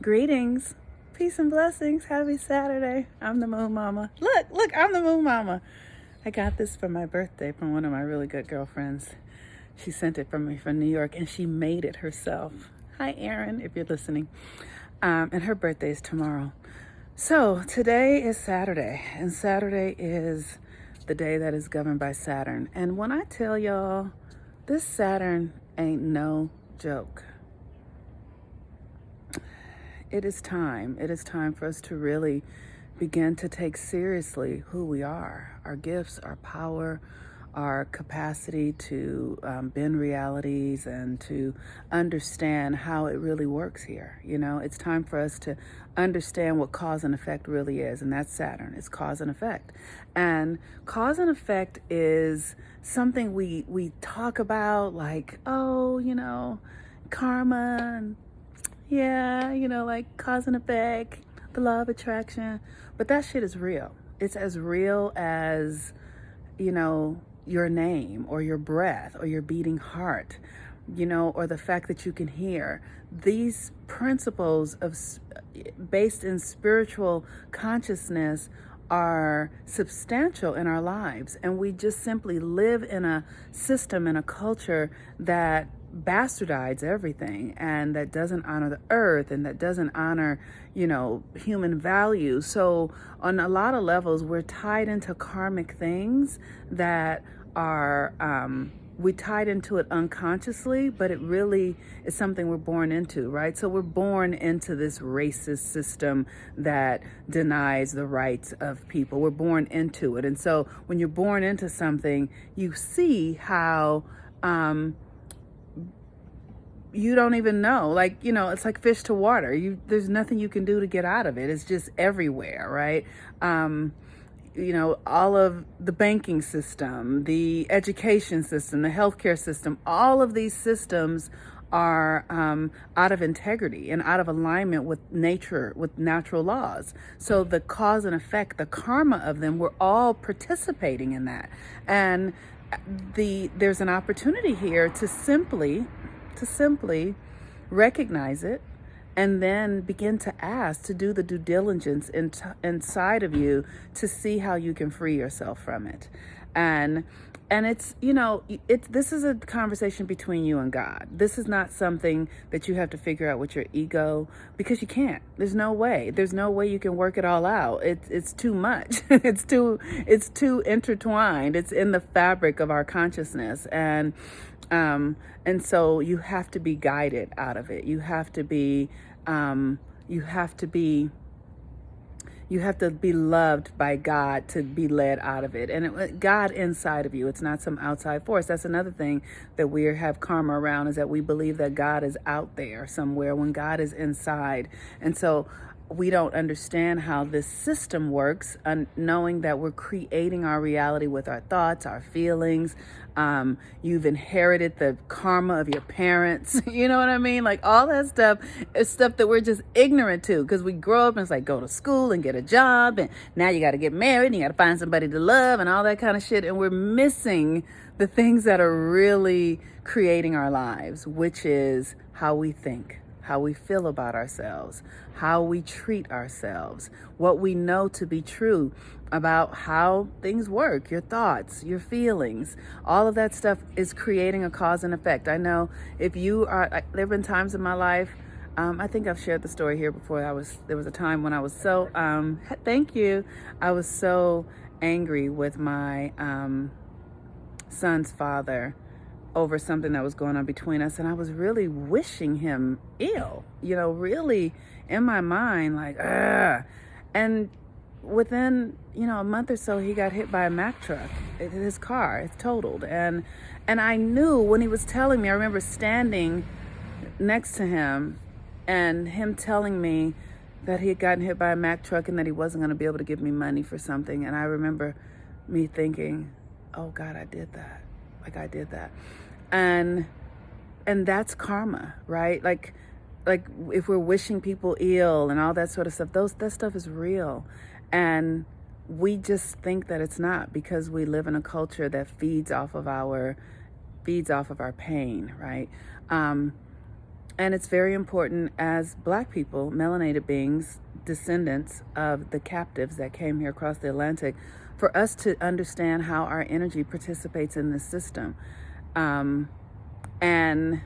Greetings, peace and blessings. Happy Saturday. I'm the Moon Mama. Look, I'm the Moon Mama. I got this for my birthday from one of my really good girlfriends. She sent it from me from New York, and she made it herself. Hi, Erin, if you're listening. And her birthday is tomorrow. So today is Saturday, and Saturday is the day that is governed by Saturn. And when I tell y'all, this Saturn ain't no joke. It is time. It is time for us to really begin to take seriously who we are, our gifts, our power, our capacity to bend realities and to understand how it really works here. You know, it's time for us to understand what cause and effect really is, and that's Saturn. It's cause and effect. And cause and effect is something we talk about like, oh, you know, karma and yeah, you know, like cause and effect, the law of attraction. But that shit is real. It's as real as, you know, your name or your breath or your beating heart, you know, or the fact that you can hear. These principles of based in spiritual consciousness are substantial in our lives, and we just simply live in a system, in a culture that bastardize everything and that doesn't honor the earth and that doesn't honor, you know, human values. So on a lot of levels, we're tied into karmic things that are we tied into it unconsciously, but it really is something we're born into, right? So we're born into this racist system that denies the rights of people. We're born into it. And so when you're born into something, you see how you don't even know, like, you know, it's like fish to water. There's nothing you can do to get out of it. It's just everywhere, right? You know, all of the banking system, the education system, the healthcare system, all of these systems are out of integrity and out of alignment with nature, with natural laws. So the cause and effect, the karma of them, we're all participating in that. And there's an opportunity here to simply recognize it and then begin to ask, to do the due diligence inside of you to see how you can free yourself from it. And it's, you know, this is a conversation between you and God. This is not something that you have to figure out with your ego, because you can't. There's no way you can work it all out. It's too much. It's too intertwined. It's in the fabric of our consciousness. And so you have to be guided out of it. You have to be loved by God to be led out of it. And God inside of you, it's not some outside force. That's another thing that we have karma around, is that we believe that God is out there somewhere when God is inside. And so we don't understand how this system works, knowing that we're creating our reality with our thoughts, our feelings. You've inherited the karma of your parents. You know what I mean? Like all that stuff is stuff that we're just ignorant to, because we grow up and it's like go to school and get a job, and now you got to get married and you got to find somebody to love and all that kind of shit. And we're missing the things that are really creating our lives, which is how we think, how we feel about ourselves, how we treat ourselves, what we know to be true about how things work, your thoughts, your feelings. All of that stuff is creating a cause and effect. I know if you are, there have been times in my life, I think I've shared the story here before. There was a time when I was so, thank you, I was so angry with my son's father over something that was going on between us, and I was really wishing him ill, you know, really in my mind, like, ugh. And within, you know, a month or so, he got hit by a Mack truck. His car, it's totaled. And I knew when he was telling me, I remember standing next to him and him telling me that he had gotten hit by a Mack truck and that he wasn't going to be able to give me money for something. And I remember me thinking, oh God, I did that. Like I did that. And that's karma, right? Like if we're wishing people ill and all that sort of stuff, that stuff is real. And we just think that it's not, because we live in a culture that feeds off of our pain, right? And it's very important as Black people, melanated beings, descendants of the captives that came here across the Atlantic, for us to understand how our energy participates in this system. And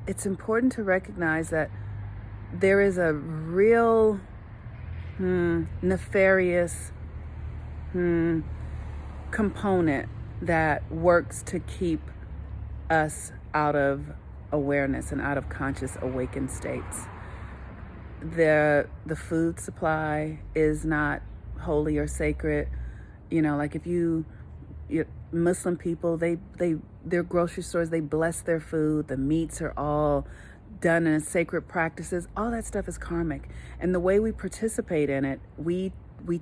it's important to recognize that there is a real nefarious component that works to keep us out of awareness and out of conscious awakened states. The food supply is not holy or sacred. Like if Muslim people, their grocery stores, they bless their food. The meats are all done in sacred practices. All that stuff is karmic. And the way we participate in it, we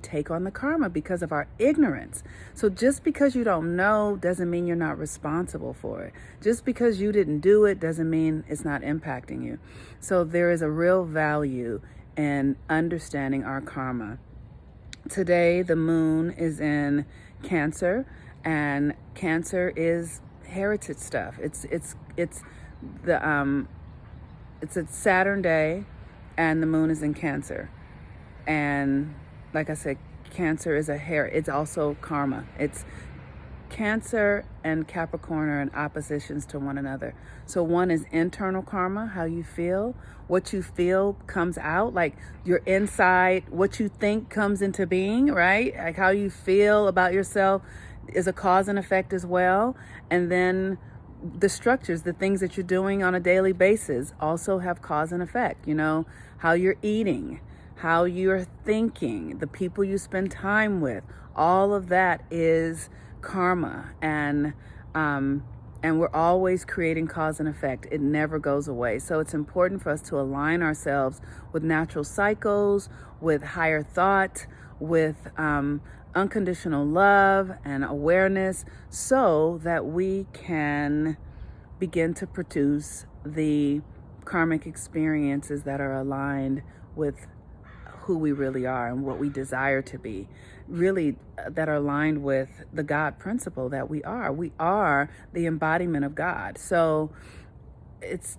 take on the karma because of our ignorance. So just because you don't know doesn't mean you're not responsible for it. Just because you didn't do it doesn't mean it's not impacting you. So there is a real value in understanding our karma. Today, the moon is in Cancer, and Cancer is heritage stuff. It's a Saturn day, and the moon is in Cancer. And like I said, Cancer is it's also karma. It's Cancer and Capricorn are in oppositions to one another. So one is internal karma, how you feel. What you feel comes out, like your inside, what you think comes into being, right? Like how you feel about yourself is a cause and effect as well. And then the structures, the things that you're doing on a daily basis also have cause and effect. How you're eating, how you're thinking, the people you spend time with, all of that is karma. And we're always creating cause and effect. It never goes away. So it's important for us to align ourselves with natural cycles, with higher thought, with unconditional love and awareness, so that we can begin to produce the karmic experiences that are aligned with who we really are and what we desire to be, really that are aligned with the God principle that we are. We are the embodiment of God. So it's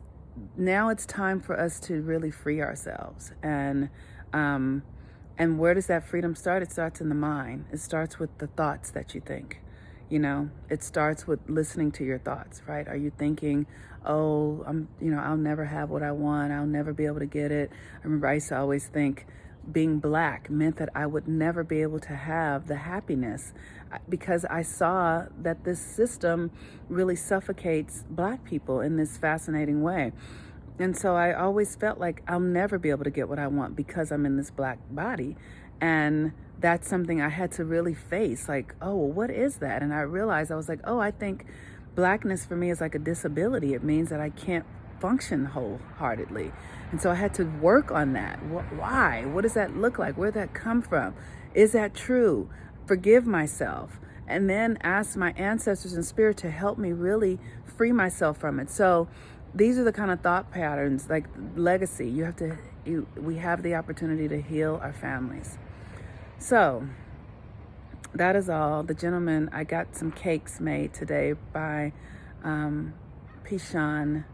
time for us to really free ourselves. And where does that freedom start? It starts in the mind. It starts with the thoughts that you think. It starts with listening to your thoughts, right? Are you thinking, oh, I'll never have what I want. I'll never be able to get it. I remember I used to always think being Black meant that I would never be able to have the happiness, because I saw that this system really suffocates Black people in this fascinating way. And so I always felt like I'll never be able to get what I want because I'm in this Black body. And that's something I had to really face, like, oh, well, what is that? And I realized, I was like, oh, I think Blackness for me is like a disability. It means that I can't function wholeheartedly. And so I had to work on that. Why? What does that look like? Where did that come from? Is that true? Forgive myself. And then ask my ancestors in spirit to help me really free myself from it. So these are the kind of thought patterns, like legacy. We have the opportunity to heal our families. So that is all. The gentleman, I got some cakes made today by Pishan,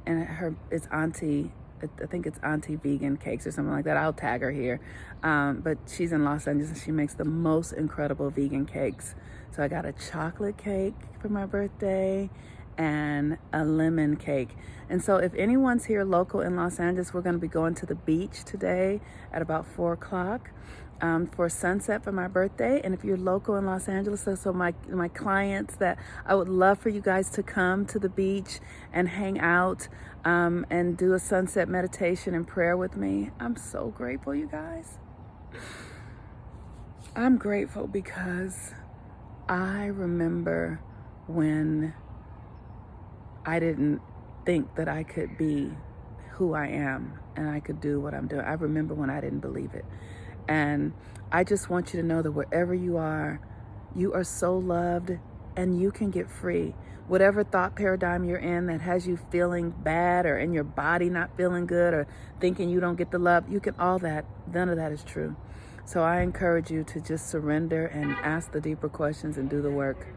and it's Auntie, I think it's Auntie Vegan Cakes or something like that. I'll tag her here. But she's in Los Angeles and she makes the most incredible vegan cakes. So I got a chocolate cake for my birthday and a lemon cake. And so if anyone's here local in Los Angeles, we're going to be going to the beach today at about 4 o'clock for sunset for my birthday. And if you're local in Los Angeles, so my clients, that I would love for you guys to come to the beach and hang out and do a sunset meditation and prayer with me. I'm so grateful, you guys. I'm grateful because I remember when I didn't think that I could be who I am and I could do what I'm doing. I remember when I didn't believe it. And I just want you to know that wherever you are so loved and you can get free. Whatever thought paradigm you're in that has you feeling bad or in your body not feeling good or thinking you don't get the love, none of that is true. So I encourage you to just surrender and ask the deeper questions and do the work.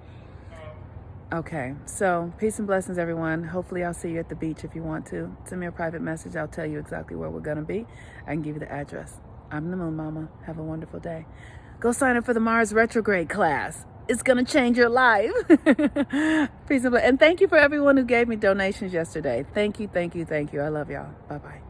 Okay, so peace and blessings, everyone. Hopefully, I'll see you at the beach if you want to. Send me a private message. I'll tell you exactly where we're going to be. I can give you the address. I'm the Moon Mama. Have a wonderful day. Go sign up for the Mars retrograde class. It's going to change your life. Peace and blessings. And thank you for everyone who gave me donations yesterday. Thank you, thank you, thank you. I love y'all. Bye-bye.